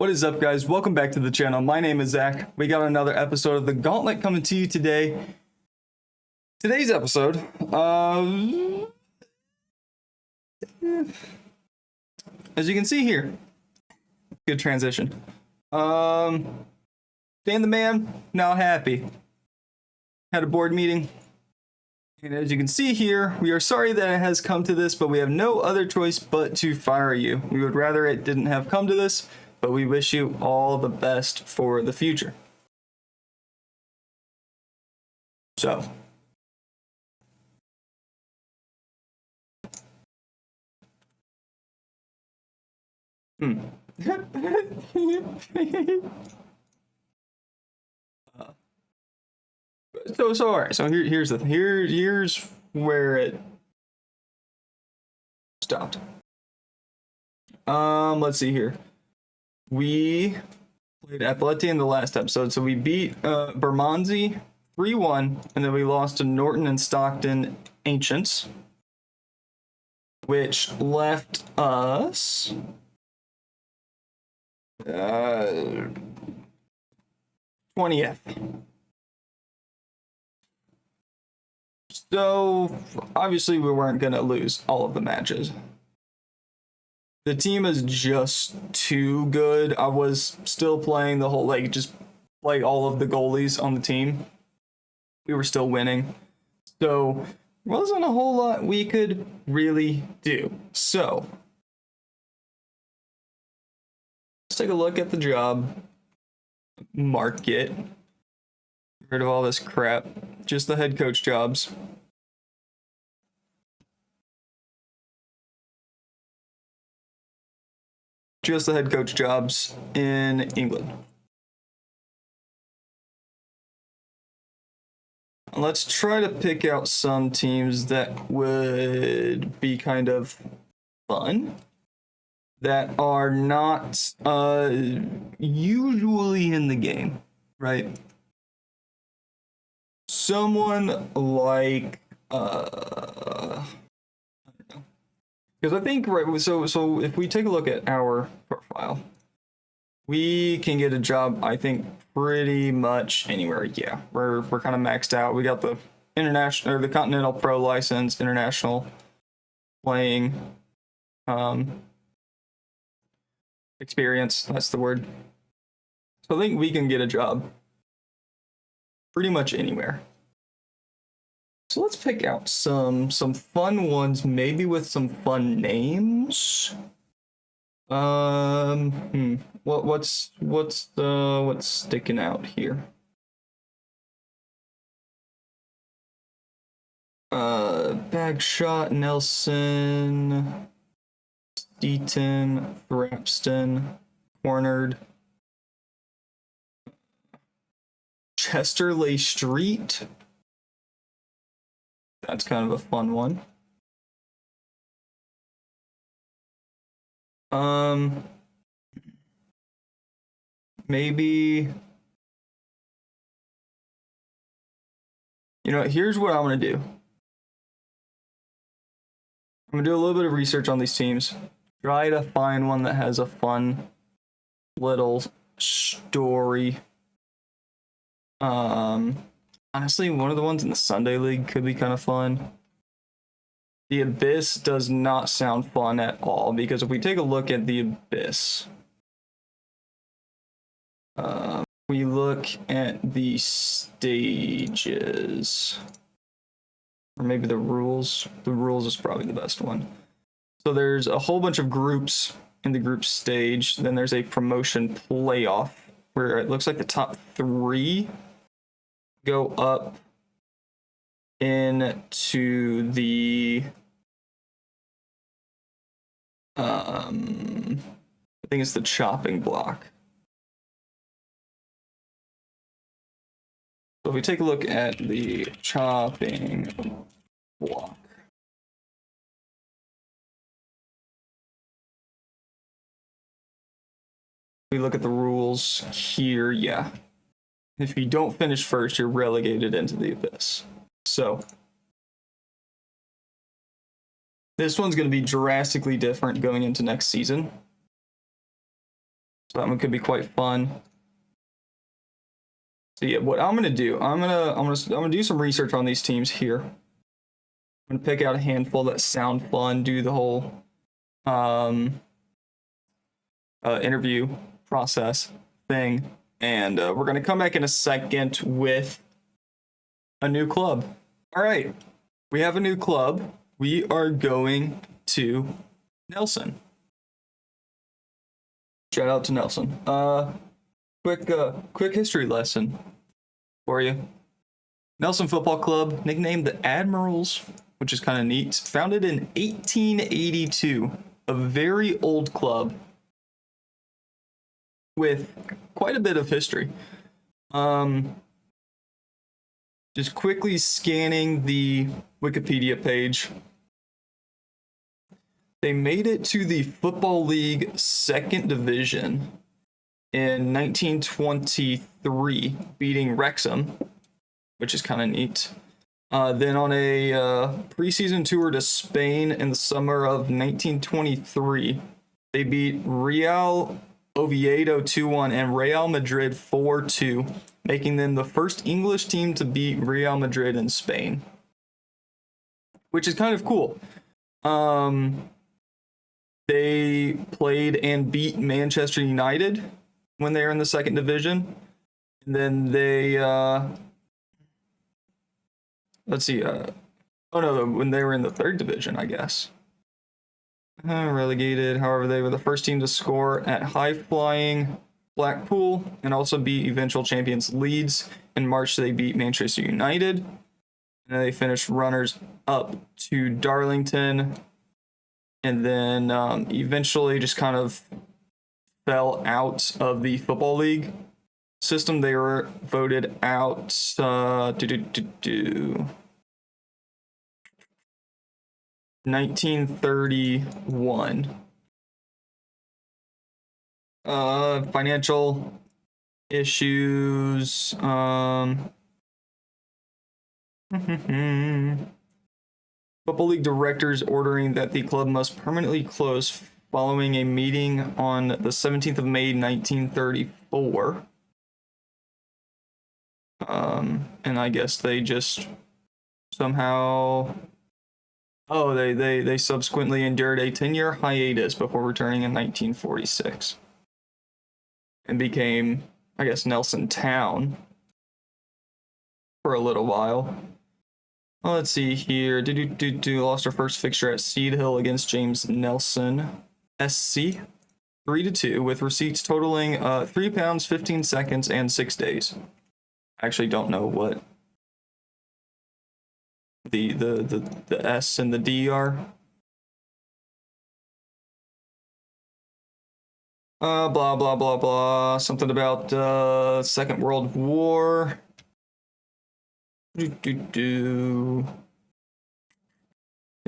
What is up, guys? Welcome back to the channel. My name is Zach. We got another episode of the Gauntlet coming to you today. Today's episode, as you can see here, good transition. Dan the man, now happy. Had a board meeting. And as you can see here, we are sorry that it has come to this, but we have no other choice but to fire you. We would rather it didn't have come to this, but we wish you all the best for the future. So. So all right. So here's where it stopped. Let's see here. We played Atleti in the last episode, so we beat Bermondsey 3-1, and then we lost to Norton and Stockton Ancients, which left us 20th. So obviously we weren't gonna lose all of the matches. The team is just too good. I was still playing the whole, just play all of the goalies on the team. We were still winning. So wasn't a whole lot we could really do. So let's take a look at the job market. Get rid of all this crap. Just the head coach jobs. Just the head coach jobs in England. Let's try to pick out some teams that would be kind of fun, that are not usually in the game, right? Someone like because I think, right, so if we take a look at our profile, we can get a job, I think, pretty much anywhere. Yeah, we're kind of maxed out. We got the international, or the Continental Pro license, international playing experience, that's the word. So I think we can get a job pretty much anywhere. So let's pick out some fun ones, maybe with some fun names. What's sticking out here? Bagshot, Nelson, Deaton, Thrapston, Cornered, Chesterley Street. That's kind of a fun one. Maybe, here's what I'm gonna do. I'm gonna do a little bit of research on these teams. Try to find one that has a fun little story. Honestly, one of the ones in the Sunday League could be kind of fun. The Abyss does not sound fun at all, because if we take a look at the Abyss, we look at the stages, or maybe the rules. The rules is probably the best one. So there's a whole bunch of groups in the group stage. Then there's a promotion playoff where it looks like the top 3 go up into the I think it's the chopping block. So if we take a look at the chopping block, we look at the rules here. Yeah, if you don't finish first, you're relegated into the Abyss. So this one's going to be drastically different going into next season. So that one could be quite fun. So yeah, what I'm gonna do, I'm gonna do some research on these teams here. I'm gonna pick out a handful that sound fun, do the whole interview process thing, and we're gonna come back in a second with a new club. All right, we have a new club. We are going to Nelson. Shout out to Nelson. Quick history lesson for you. Nelson Football Club, nicknamed the Admirals, which is kind of neat. Founded in 1882, a very old club with quite a bit of history. Just quickly scanning the Wikipedia page. They made it to the Football League Second Division in 1923, beating Wrexham, which is kind of neat. Then on a preseason tour to Spain in the summer of 1923, they beat Real Oviedo 2-1 and Real Madrid 4-2, making them the first English team to beat Real Madrid in Spain, which is kind of cool. They played and beat Manchester United when they were in the second division. And then they, when they were in the third division, I guess. Relegated. However, they were the first team to score at high-flying Blackpool and also beat eventual champions Leeds. In March, they beat Manchester United. And they finished runners-up to Darlington. And then eventually just kind of fell out of the Football League system. They were voted out 1931. Financial issues. Football League directors ordering that the club must permanently close following a meeting on the 17th of May, 1934. And I guess they just somehow... Oh, they subsequently endured a 10-year hiatus before returning in 1946. And became, I guess, Nelson Town for a little while. Well, let's see here. Lost our first fixture at Seed Hill against James Nelson SC 3-2 with receipts totaling £3, 15 seconds, and 6 days. I actually don't know what the S and the D are. Blah blah blah blah. Something about Second World War. They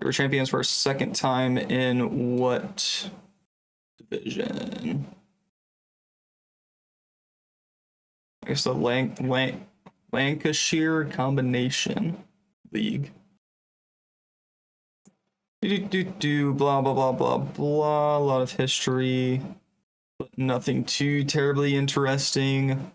were champions for a second time in what division? I guess the Lancashire Combination League. Blah blah blah blah blah. A lot of history, but nothing too terribly interesting.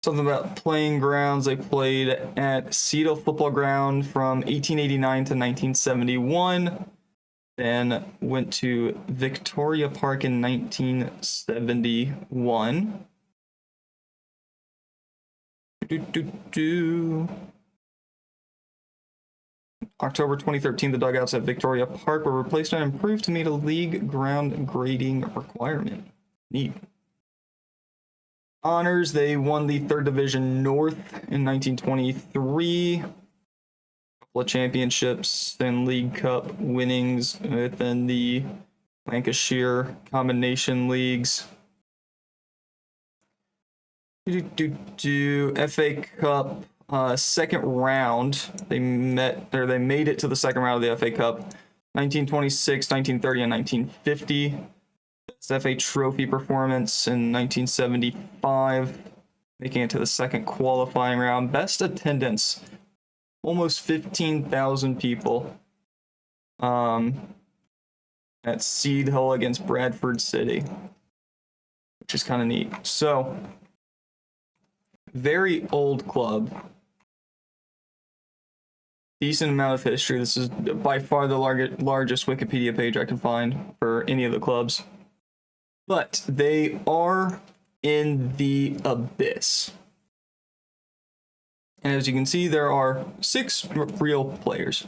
Something about playing grounds. They played at Cedar Football Ground from 1889 to 1971. Then went to Victoria Park in 1971. October 2013, the dugouts at Victoria Park were replaced and improved to meet a league ground grading requirement. Neat. Honors, they won the Third Division North in 1923. A couple of championships and League Cup winnings within the Lancashire Combination Leagues. FA Cup second round. They made it to the second round of the FA Cup. 1926, 1930, and 1950. FA Trophy performance in 1975, making it to the second qualifying round. Best attendance, almost 15,000 people. at Seed Hill against Bradford City, which is kind of neat. So, very old club. Decent amount of history. This is by far the largest Wikipedia page I can find for any of the clubs. But they are in the abyss. And as you can see, there are 6 real players.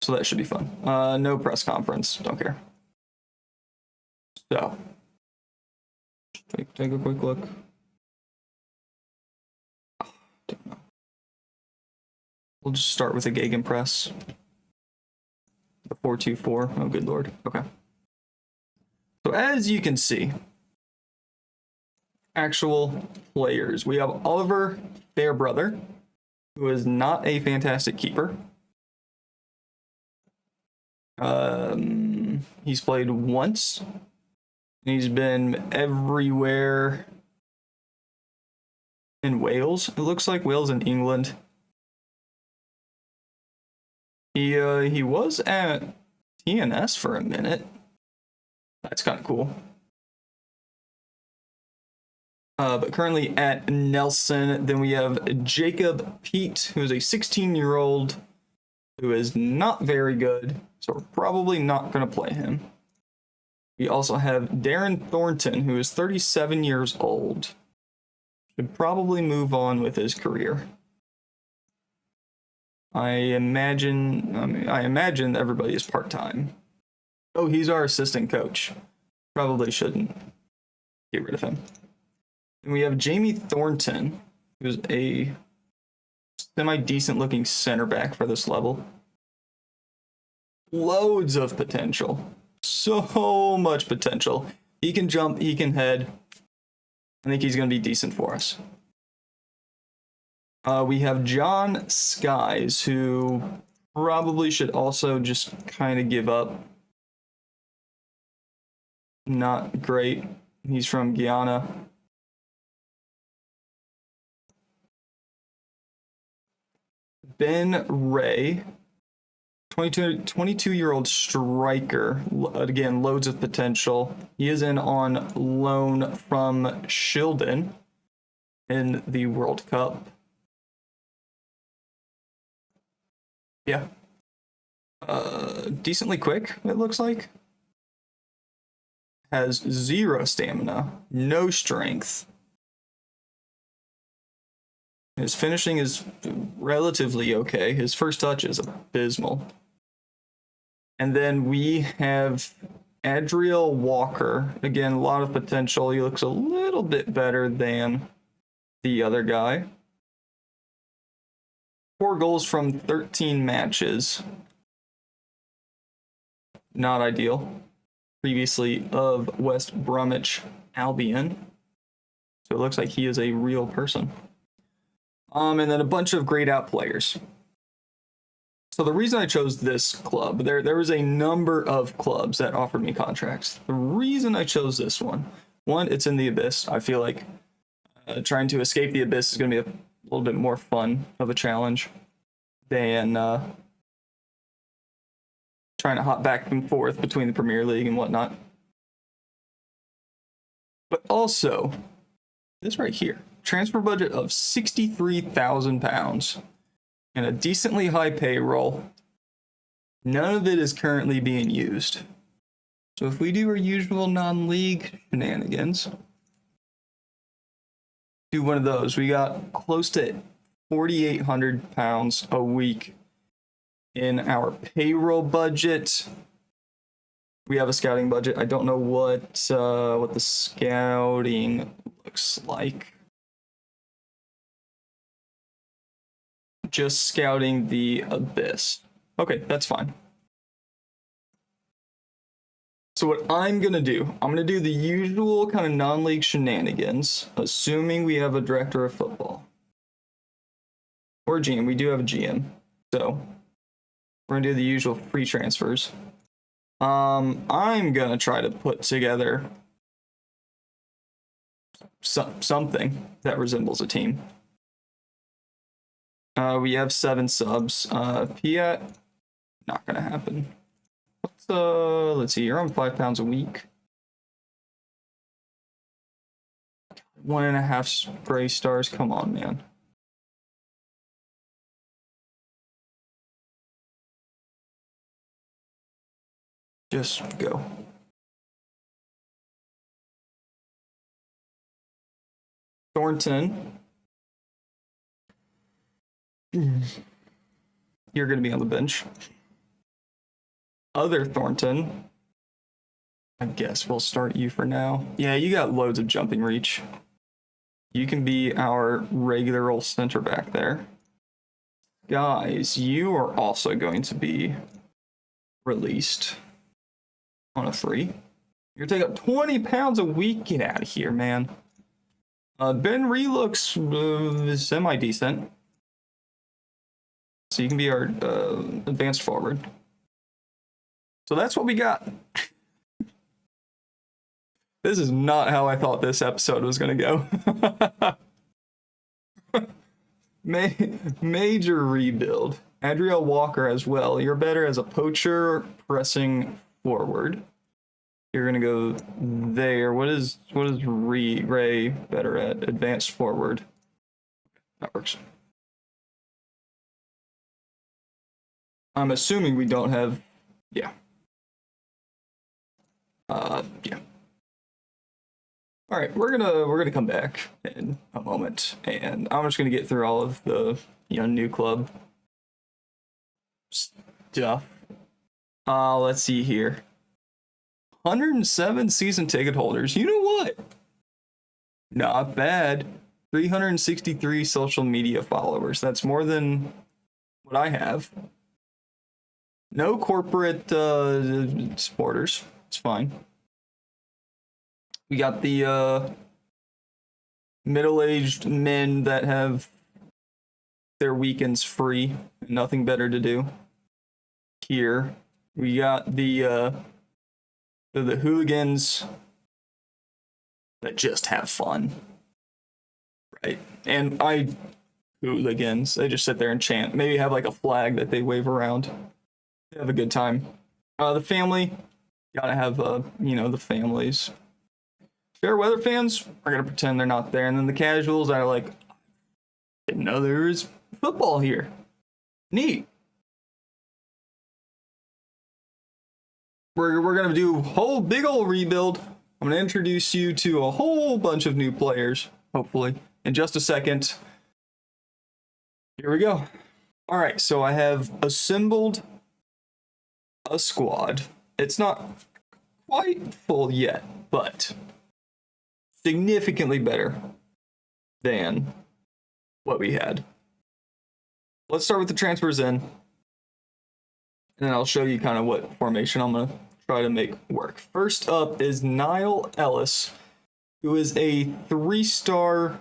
So that should be fun. No press conference. Don't care. So, take a quick look. Don't know. We'll just start with a Gegenpress. The 4-2-4. Oh, good lord. Okay. So as you can see, actual players. We have Oliver Fairbrother, who is not a fantastic keeper. He's played once. He's been everywhere in Wales. It looks like Wales and England. He was at TNS for a minute. That's kind of cool. But currently at Nelson. Then we have Jacob Pete, who is a 16-year-old who is not very good, so we're probably not going to play him. We also have Darren Thornton, who is 37 years old. Should probably move on with his career. I imagine everybody is part-time. Oh, he's our assistant coach. Probably shouldn't get rid of him. And we have Jamie Thornton, who's a semi-decent looking center back for this level. Loads of potential. So much potential. He can jump, he can head. I think he's going to be decent for us. We have John Skies, who probably should also just kind of give up. Not great. He's from Guyana. Ben Ray, 22-year-old striker. Again, loads of potential. He is in on loan from Shildon in the World Cup. Yeah. Decently quick, it looks like. Has 0 stamina, no strength. His finishing is relatively okay. His first touch is abysmal. And then we have Adriel Walker. Again, a lot of potential. He looks a little bit better than the other guy. 4 goals from 13 matches. Not ideal. Previously of West Bromwich Albion. So it looks like he is a real person. And then a bunch of grayed out players. So the reason I chose this club, there was a number of clubs that offered me contracts. The reason I chose this one, it's in the Abyss. I feel like trying to escape the Abyss is going to be a little bit more fun of a challenge than trying to hop back and forth between the Premier League and whatnot. But also, this right here, transfer budget of £63,000 and a decently high payroll. None of it is currently being used. So if we do our usual non-league shenanigans, do one of those. We got close to £4,800 a week in our payroll budget. We have a scouting budget. I don't know what the scouting looks like. Just scouting the Abyss. Okay, that's fine. So what I'm going to do the usual kind of non-league shenanigans, assuming we have a director of football. Or a GM. We do have a GM. So we're going to do the usual free transfers. I'm going to try to put together something that resembles a team. We have 7 subs. Piat, Not gonna happen. Let's see, you're on 5 pounds a week. 1.5 spray stars, come on, man. Just go. Thornton. You're going to be on the bench. Other Thornton. I guess we'll start you for now. Yeah, you got loads of jumping reach. You can be our regular old center back there. Guys, you are also going to be released on a free. You're taking up 20 pounds a week. Get out of here, man. Ben Ree looks semi-decent. So you can be our advanced forward. So that's what we got. This is not how I thought this episode was going to go. Major rebuild. Adriel Walker as well. You're better as a poacher pressing forward. You're going to go there. What is Ray better at? Advanced forward. That works. I'm assuming we don't have, yeah. Yeah. All right, we're gonna come back in a moment, and I'm just gonna get through all of the new club stuff. Let's see here. 107 season ticket holders. You know what? Not bad. 363 social media followers. That's more than what I have. No corporate supporters. It's fine. We got the middle-aged men that have their weekends free, nothing better to do. Here, we got the hooligans that just have fun, right? And hooligans, they just sit there and chant. Maybe have like a flag that they wave around. They have a good time. The family, gotta have the families. Fair weather fans are gonna pretend they're not there, and then the casuals that are like, didn't know there was football here. Neat. We're gonna do a whole big old rebuild. I'm gonna introduce you to a whole bunch of new players, hopefully, in just a second. Here we go. All right, so I have assembled a squad. It's not quite full yet, but significantly better than what we had. Let's start with the transfers in, and then I'll show you kind of what formation I'm going to try to make work. First up is Niall Ellis, who is a 3-star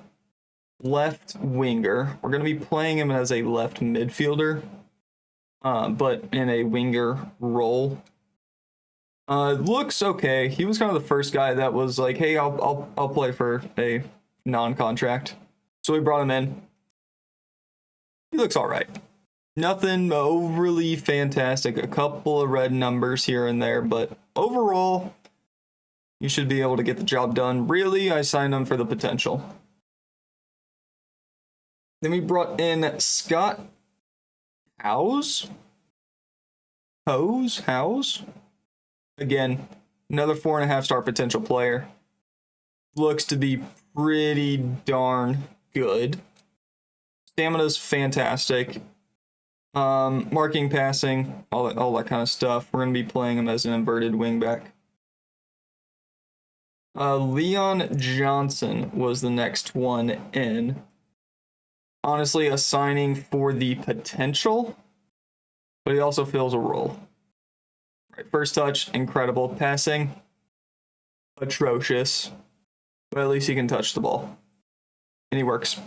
left winger. We're going to be playing him as a left midfielder, but in a winger role. Looks okay. He was kind of the first guy that was like, hey, I'll play for a non-contract. So we brought him in. He looks all right. Nothing overly fantastic. A couple of red numbers here and there, but overall, you should be able to get the job done. Really, I signed him for the potential. Then we brought in Scott Howes. Again, another 4.5-star potential player. Looks to be pretty darn good. Stamina's fantastic. Marking, passing, all that kind of stuff. We're going to be playing him as an inverted wingback. Leon Johnson was the next one in. Honestly, a signing for the potential, but he also fills a role. Right, first touch, incredible. Passing, atrocious, but at least he can touch the ball. And he works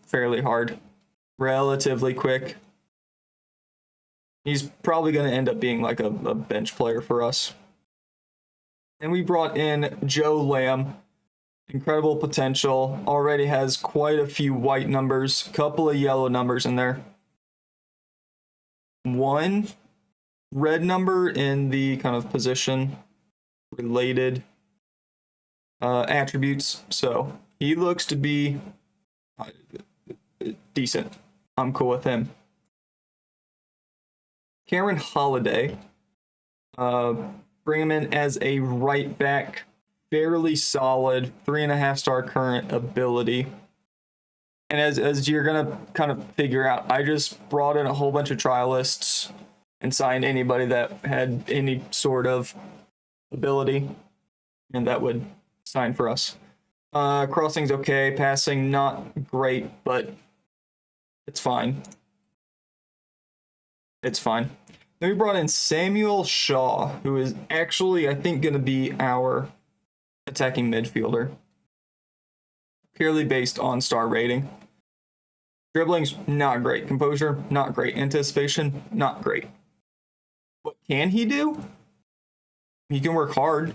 fairly hard, relatively quick. He's probably going to end up being like a bench player for us. And we brought in Joe Lamb. Incredible potential. Already has quite a few white numbers. Couple of yellow numbers in there. One red number in the kind of position related attributes. So he looks to be decent. I'm cool with him. Cameron Holiday, bring him in as a right back, fairly solid, 3.5-star current ability. And as you're gonna kind of figure out, I just brought in a whole bunch of trialists and signed anybody that had any sort of ability, and that would sign for us. Crossing's okay, passing not great, but it's fine. It's fine. Then we brought in Samuel Shaw, who is actually, I think, going to be our attacking midfielder, purely based on star rating. Dribbling's not great. Composure, not great. Anticipation, not great. What can he do? He can work hard.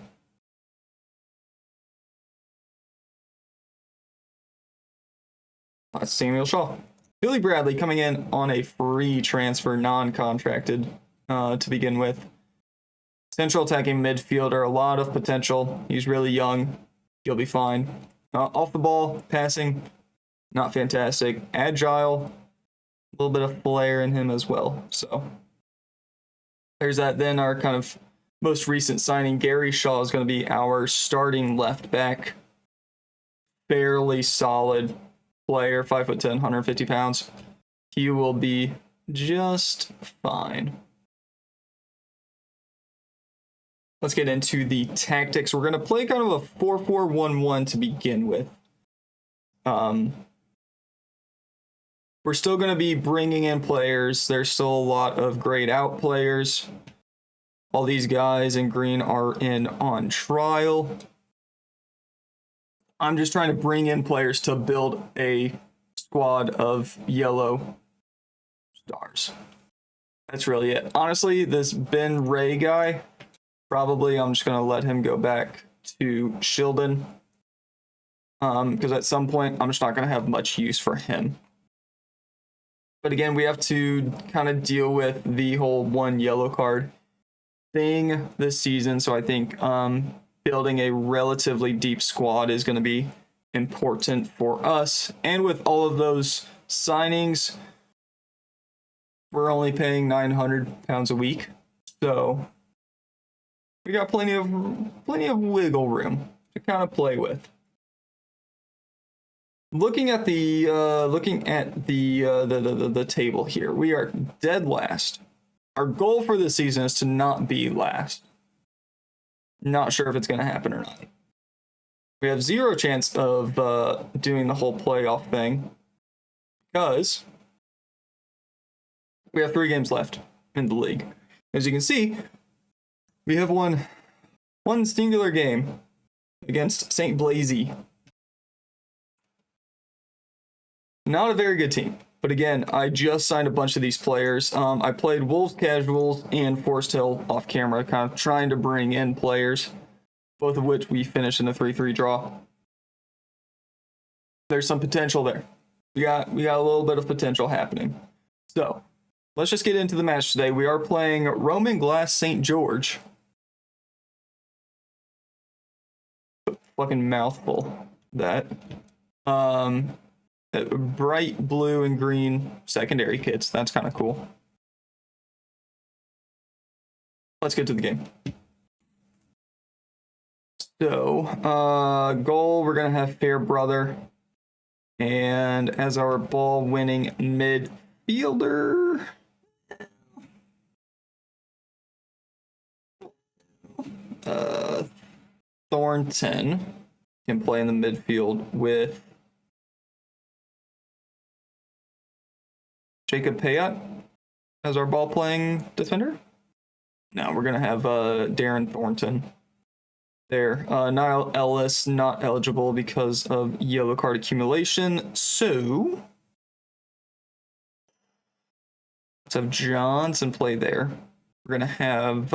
That's Samuel Shaw. Billy Bradley coming in on a free transfer, non-contracted to begin with. Central attacking midfielder, a lot of potential. He's really young. He'll be fine. Off the ball, passing, not fantastic. Agile, a little bit of flair in him as well. So there's that. Then our kind of most recent signing, Gary Shaw, is going to be our starting left back. Fairly solid player, 5'10", 150 pounds. He will be just fine. Let's get into the tactics. We're going to play kind of a 4-4-1-1 to begin with. We're still going to be bringing in players. There's still a lot of grayed out players. All these guys in green are in on trial. I'm just trying to bring in players to build a squad of yellow stars. That's really it. Honestly, this Ben Ray guy, probably I'm just going to let him go back to Shildon. Because at some point, I'm just not going to have much use for him. But again, we have to kind of deal with the whole one yellow card thing this season. So I think building a relatively deep squad is going to be important for us. And with all of those signings, we're only paying £900 a week. So we got plenty of wiggle room to kind of play with. Looking at the table here, we are dead last. Our goal for this season is to not be last. Not sure if it's going to happen or not. We have zero chance of doing the whole playoff thing because we have 3 games left in the league. As you can see, we have one singular game against St. Blasey. Not a very good team. But again, I just signed a bunch of these players. I played Wolves Casuals and Forest Hill off camera, kind of trying to bring in players, both of which we finished in a 3-3 draw. There's some potential there. We got a little bit of potential happening. So let's just get into the match today. We are playing Roman Glass St. George. Fucking mouthful. That. Bright blue and green secondary kits. That's kind of cool. Let's get to the game. So, goal, we're going to have Fairbrother. And as our ball-winning midfielder, Thornton can play in the midfield with Jacob Payat as our ball-playing defender. No, we're going to have Darren Thornton there. Niall Ellis not eligible because of yellow card accumulation. So let's have Johnson play there. We're going to have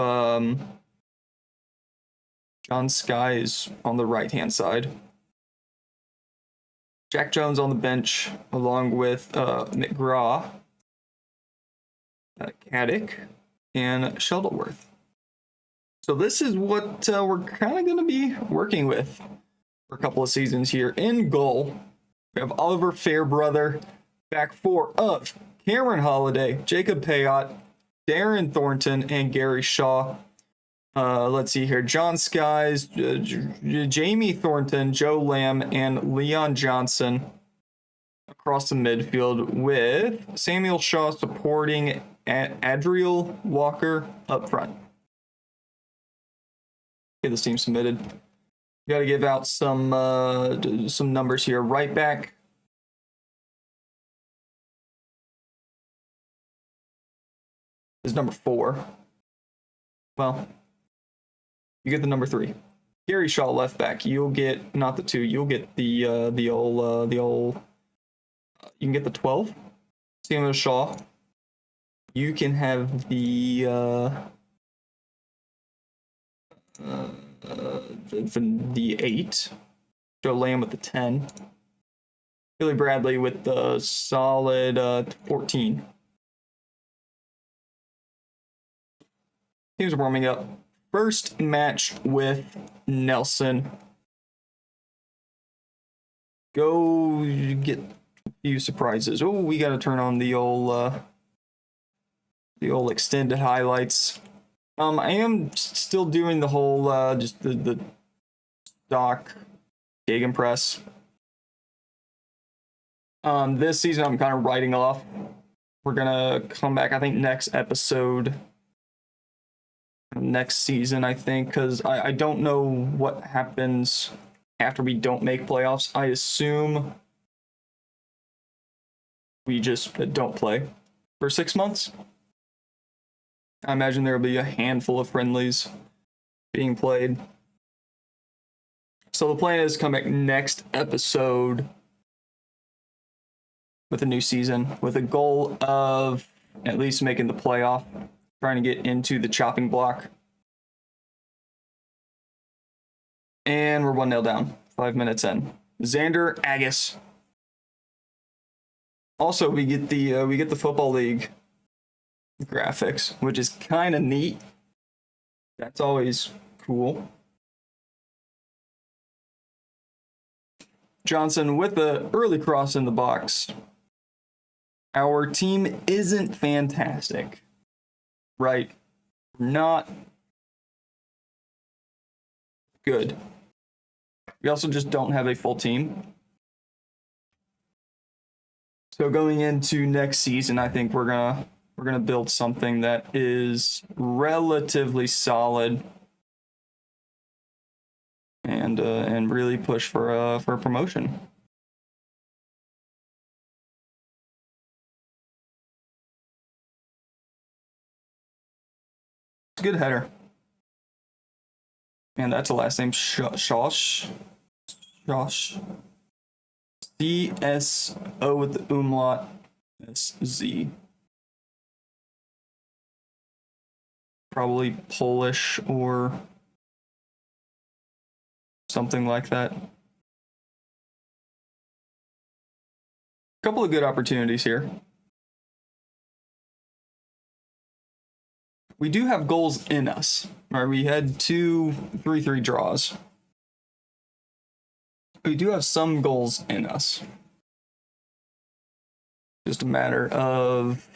John Skies on the right-hand side. Jack Jones on the bench, along with McGraw, Caddick, and Shuttleworth. So this is what we're kind of going to be working with for a couple of seasons here. In goal, we have Oliver Fairbrother, back four of Cameron Holiday, Jacob Payot, Darren Thornton, and Gary Shaw. Let's see here. John Skies, Jamie Thornton, Joe Lamb, and Leon Johnson across the midfield, with Samuel Shaw supporting Adriel Walker up front. Get this team submitted. Got to give out some numbers here. Right back, is number 4. Well, you get the number 3. Gary Shaw left back. You'll get not the 2. You'll get the old. You can get the 12. Samuel Shaw. You can have the 8. Joe Lamb with the 10. Billy Bradley with the solid 14. Teams are warming up. First match with Nelson. Go get a few surprises. Oh, we got to turn on the old extended highlights. I am still doing the whole just the stock gegenpress. This season I'm kind of writing off. We're gonna come back, I think, next episode. Next season, I think, because I don't know what happens after we don't make playoffs. I assume we just don't play for 6 months. I imagine there will be a handful of friendlies being played. So the plan is to come back next episode with a new season, with a goal of at least making the playoff. Trying to get into the chopping block. And we're 1-0 down. 5 minutes in. Xander Agus. Also, we get the Football League graphics, which is kind of neat. That's always cool. Johnson with the early cross in the box. Our team isn't fantastic. Right, not good. We also just don't have a full team. So going into next season, I think we're gonna build something that is relatively solid and really push for a promotion. Good header. And that's a last name, Shosh. C-S-O with the umlaut, S-Z. Probably Polish or something like that. A couple of good opportunities here. We do have goals in us. Right, we had 2 3-3 draws. We do have some goals in us. Just a matter of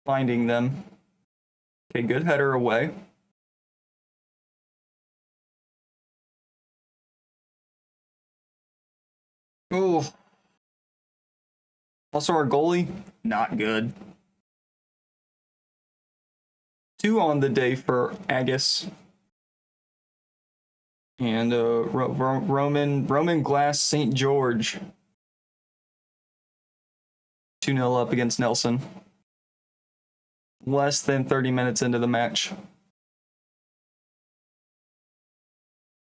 finding them. Okay, good header away. Oh. Also, our goalie, not good. 2 on the day for Agus. And Roman Glass St. George. 2-0 up against Nelson. Less than 30 minutes into the match.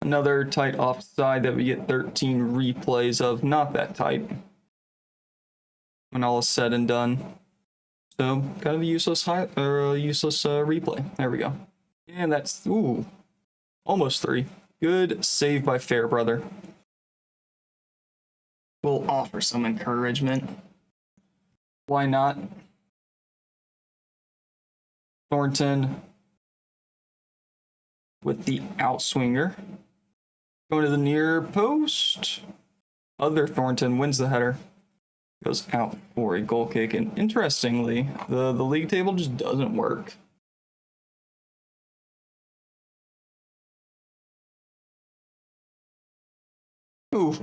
Another tight offside that we get 13 replays of. Not that tight when all is said and done. So kind of a useless replay. There we go. And that's almost 3. Good save by Fairbrother. We'll offer some encouragement. Why not? Thornton with the outswinger. Going to the near post. Other Thornton wins the header. Goes out for a goal kick. And interestingly, the league table just doesn't work. Ooh.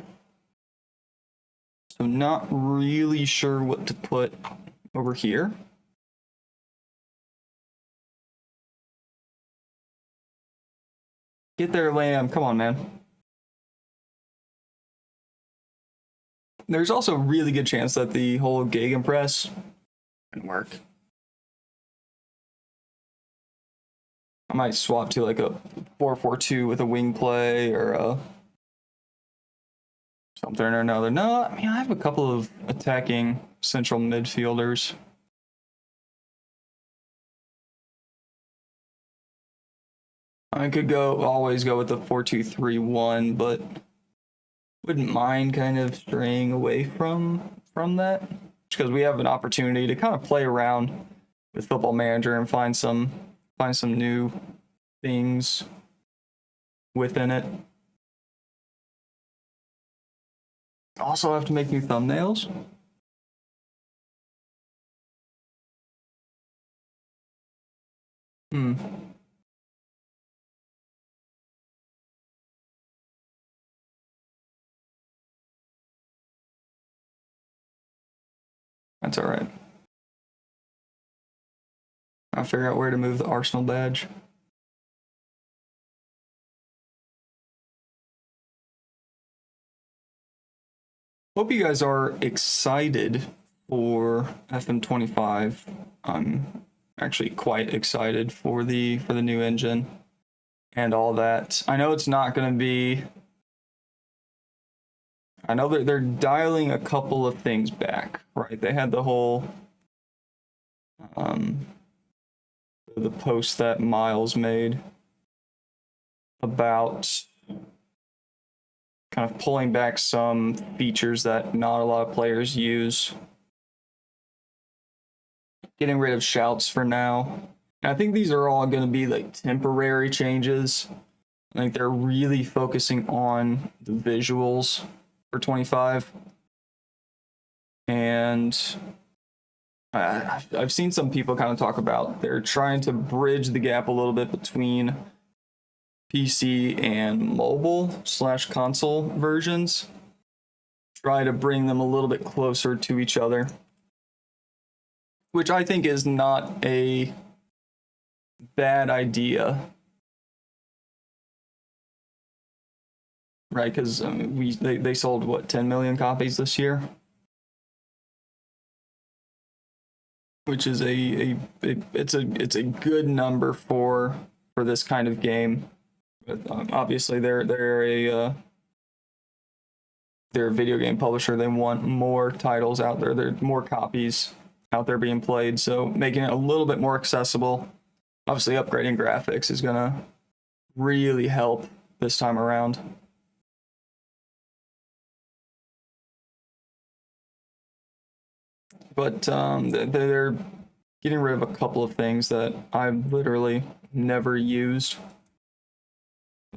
So not really sure what to put over here. Get there, Lamb. Come on, man. There's also a really good chance that the whole gegenpress can work. I might swap to like a 4-4-2 with a wing play or a something or another. No, I mean, I have a couple of attacking central midfielders. I could always go with the 4-2-3-1, but wouldn't mind kind of straying away from that, because we have an opportunity to kind of play around with Football Manager and find some new things within it. Also have to make new thumbnails. That's all right. I'll figure out where to move the Arsenal badge. Hope you guys are excited for FM25. I'm actually quite excited for the new engine and all that. I know it's not going to be. I know they're dialing a couple of things back, right? They had the whole the post that Miles made about kind of pulling back some features that not a lot of players use. Getting rid of shouts for now. And I think these are all going to be like temporary changes. I think they're really focusing on the visuals for 25. And I've seen some people kind of talk about they're trying to bridge the gap a little bit between PC and mobile/console versions. Try to bring them a little bit closer to each other, which I think is not a bad idea, right? Because they sold what, 10 million copies this year, which is it's a good number for this kind of game. But obviously they're a video game publisher. They want more titles out there. There are more copies out there being played, so making it a little bit more accessible. Obviously upgrading graphics is gonna really help this time around. But they're getting rid of a couple of things that I've literally never used.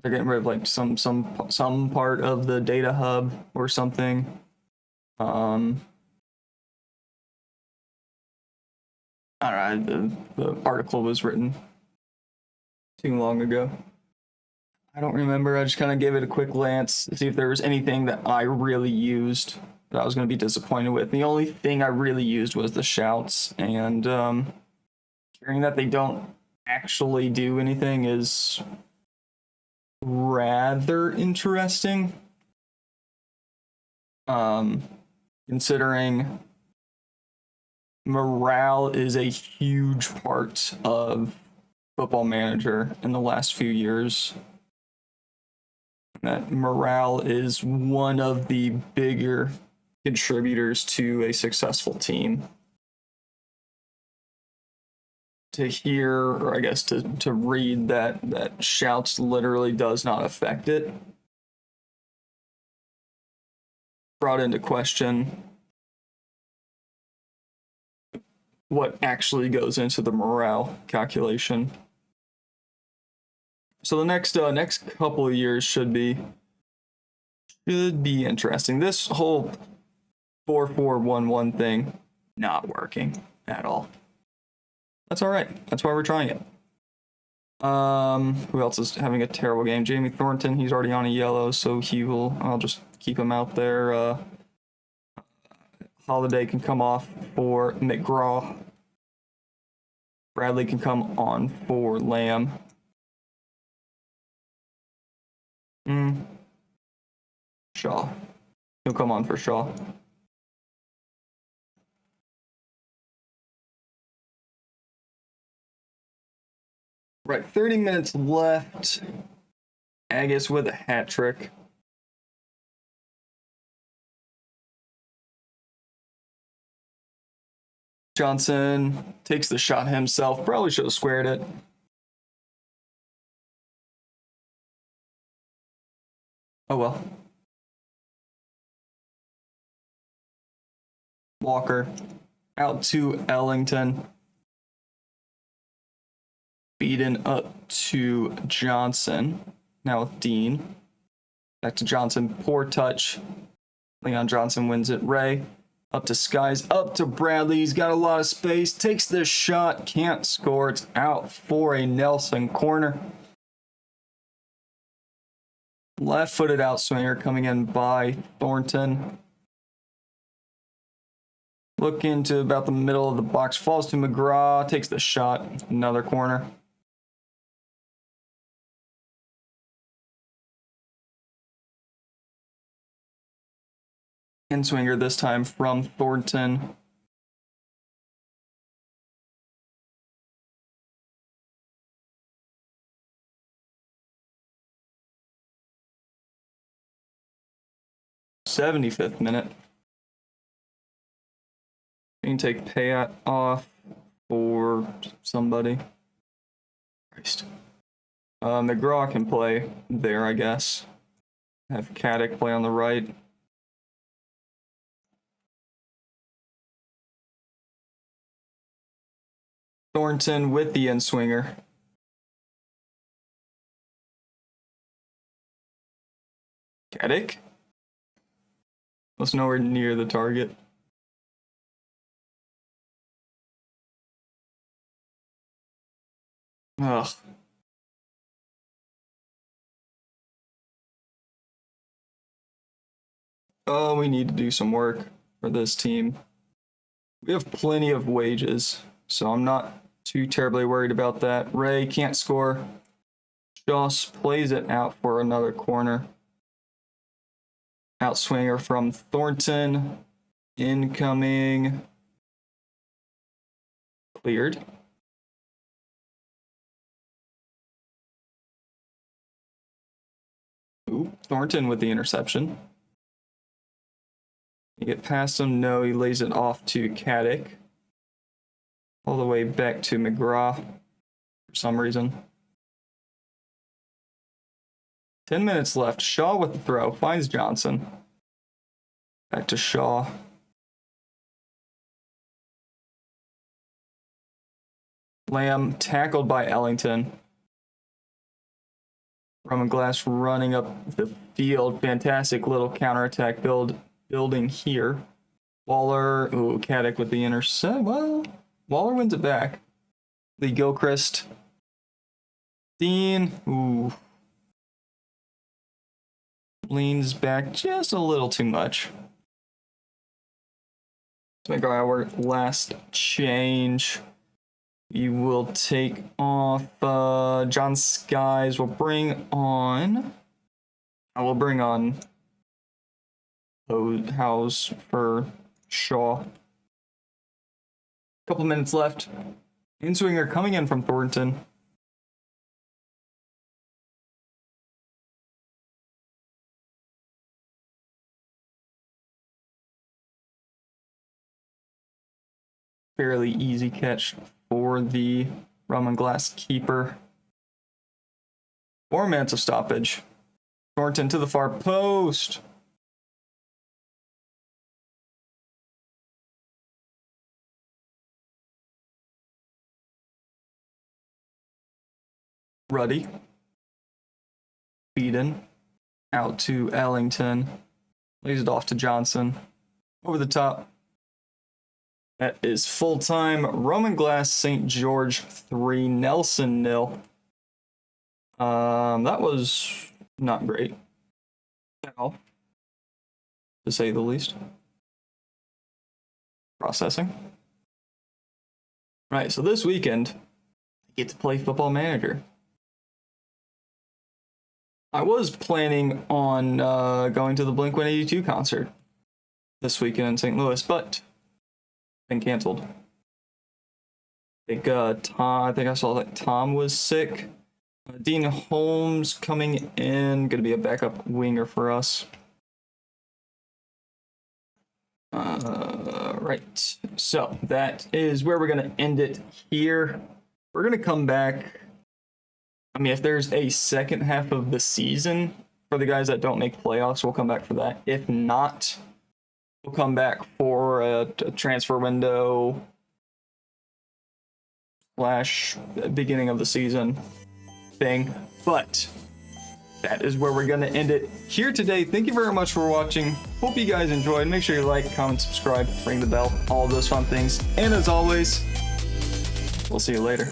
They're getting rid of like some part of the data hub or something. I don't know, the article was written too long ago. I don't remember. I just kind of gave it a quick glance to see if there was anything that I really used that I was going to be disappointed with. The only thing I really used was the shouts, and hearing that they don't actually do anything is rather interesting. Considering morale is a huge part of Football Manager in the last few years. That morale is one of the bigger contributors to a successful team. To hear, or I guess to read that shouts literally does not affect it, brought into question what actually goes into the morale calculation. So the next couple of years should be interesting. This whole 4-4-1-1 thing not working at all. That's all right. That's why we're trying it. Who else is having a terrible game? Jamie Thornton. He's already on a yellow, so I'll just keep him out there. Holiday can come off for McGraw. Bradley can come on for Lamb. Shaw. He'll come on for Shaw. Right, 30 minutes left. Agus with a hat trick. Johnson takes the shot himself. Probably should have squared it. Oh well. Walker out to Ellington. Beaten up to Johnson. Now with Dean. Back to Johnson. Poor touch. Leon Johnson wins it. Ray. Up to Skies. Up to Bradley. He's got a lot of space. Takes the shot. Can't score. It's out for a Nelson corner. Left-footed outswinger coming in by Thornton. Look into about the middle of the box. Falls to McGraw. Takes the shot. Another corner. In-swinger this time from Thornton. '75th minute. You can take Payat off for somebody. Christ. McGraw can play there, I guess. Have Caddick play on the right. Thornton with the in-swinger. Caddick? Was nowhere near the target. Ugh. Oh, we need to do some work for this team. We have plenty of wages, so I'm not too terribly worried about that. Ray can't score. Joss plays it out for another corner. Outswinger from Thornton. Incoming. Cleared. Ooh, Thornton with the interception. You get past him? No, he lays it off to Caddick. All the way back to McGraw for some reason. 10 minutes left. Shaw with the throw. Finds Johnson. Back to Shaw. Lamb tackled by Ellington. Roman Glass running up the field. Fantastic little counterattack building here. Waller. Ooh, Caddick with the intercept. Well, Waller wins it back. Lee Gilchrist. Dean. Ooh. Leans back just a little too much. Let's make our last change. You will take off John Skies. We'll bring on. I will bring on House for Shaw. Couple minutes left. In-swinger coming in from Thornton. Fairly easy catch for the Roman Glass keeper. 4 minutes of stoppage. Thornton to the far post. Ruddy. Beaton. Out to Ellington. Lays it off to Johnson. Over the top. That is full time. Roman Glass, St. George 3, Nelson 0. That was not great at all, to say the least. Processing. Right, so this weekend, I get to play Football Manager. I was planning on going to the Blink-182 concert this weekend in St. Louis, but been canceled. I think I saw that Tom was sick. Dean Holmes coming in, gonna be a backup winger for us. Right, so that is where we're gonna end it here. We're gonna come back. I mean, if there's a second half of the season for the guys that don't make playoffs, we'll come back for that. If not, we'll come back for a transfer window / beginning of the season thing. But that is where we're going to end it here today. Thank you very much for watching. Hope you guys enjoyed. Make sure you like, comment, subscribe, ring the bell, all of those fun things. And as always, we'll see you later.